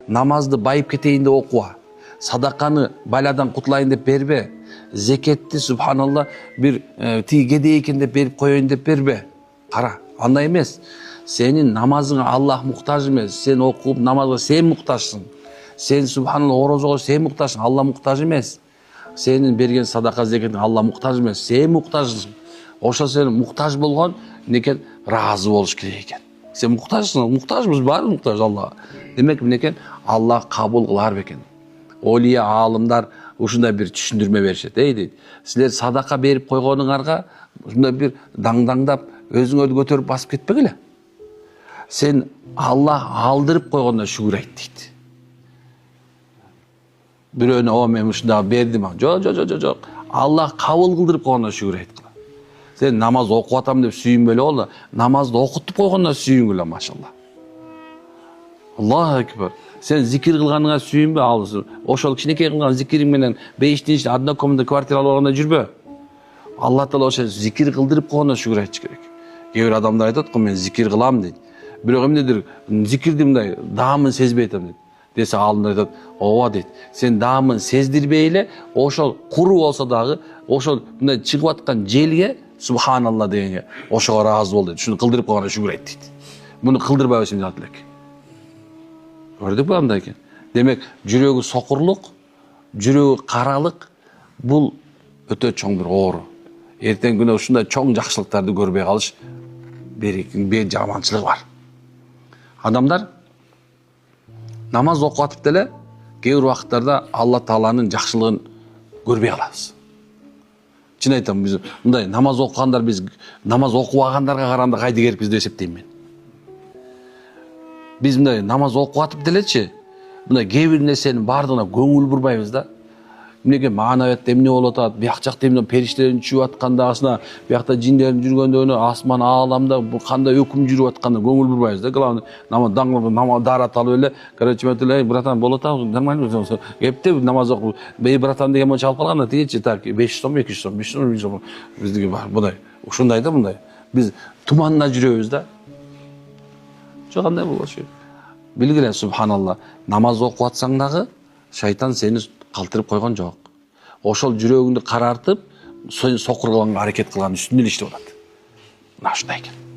намазды байып кетейін деп оқуа, садақаны баладан құтылайын деп бербе, зекетті субханалла бір кедей екен деп беріп қойайын деп бербе. Қара, андай емес. Сенің намазыңа Аллах мұқтаж емес. Сен оқып намазға сен мұқтажсың. Сен субханалла оразаға сен мұқтажсың, Алла мұқтаж емес. Сенің берген садақа зекетің Алла мұқтаж емес, сен мұқтажсың. Ошо сен мұқтаж болған некен разы болуш керек екен. Сен мұқтажсың, мұқтажбыз, бәрі мұқтаж Аллаға. Демек некен Алла қабыл қылар бекен. Олия алымдар ушундай бір түшүндүрмө беришет. Дейді, силер садақа беріп қойғаныңарға ушундай бір даңдаңдап өзүңөрдү көтөрүп басып кетпегиле. Сен Алла алдырып қойғанда шүгүр айт дейді. Бирөөнө о мен ушундай бердим. Жок. Алла кабыл кылдырып қойғанда шүгүр айт. Сен намаз окуп атам деп сүйүнбөлө болду. Намазды окутуп койгондо сүйүнгүлө, машалла. Аллаху акбар. Сен зикир кылганыңа сүйүнбө, ал ошол кичинекей кылган зикириң менен 5-ти одна комната квартира алып алганда жүрбө. Алла таала ошо зикир кылдырып койгондо шүгүр айтыш керек. Кээ бир адамдар айтат го, мен зикир кылам дейт. Бирок эмнедир зикирди мындай даамын сезбей атам дейт. Десе алымдар айтат, ооба дейт. Сен даамын сездирбей эле, ошол куру болсо дагы, ошол мындай чыгып аткан желге субханалла дегенге ошого ыраазы бол дейт. Шуну кылдырып койгондо шүгүр айт дейт. Муну кылдырбайбыз деп атат элек. Көрдүкпү андай экен. Демек, жүрөгү сокурлук, жүрөгү каралык бул өтө чоң бир оору. Эртең күнү ушундай чоң жакшылыктарды көрбөй калыш бир жаманчылыгы бар. Адамдар намаз окуп атып деле кээ бир убакыттарда Алла Тааланын жакшылыгын көрбөй калабыз. Чын айтам, биз мындай намаз окугандар, биз намаз окубагандарга караганда кайдыгербиз деп эсептейм мен. Биз мындай намаз окуп атып делечи, мындай кээ бир нерсенин бардыгына көңүл бурбайбыз да. Эмнеге маанавиятта эмне болуп атат, биякчакта эмне периштелердин чүгүп атканда, асына биякта жиндердин жүргөндөгүнө, асман ааламда кандай өкүм жүрүп атканда көңүл бурбайбыз да. Главное, намаз дарат алып эле, короче, эй, братан, болот а, нормально кепте намаз окуп, бей братан деген монча алып калганда, тигичи так 500 сом, 200 сом, 500 сом, биздики бар, мындай. Ушундай да мындай. Биз туманда жүрөбүз да. Жок, кандай болчу. Билгиле, субханалла, намаз окуп атсаң дагы шайтан сени калтырып койгон жок. Ошол жүрөгүңдү карартып, сокур кылганга аракет кылган үстүндө иштеп атат. Мына ушундай экен.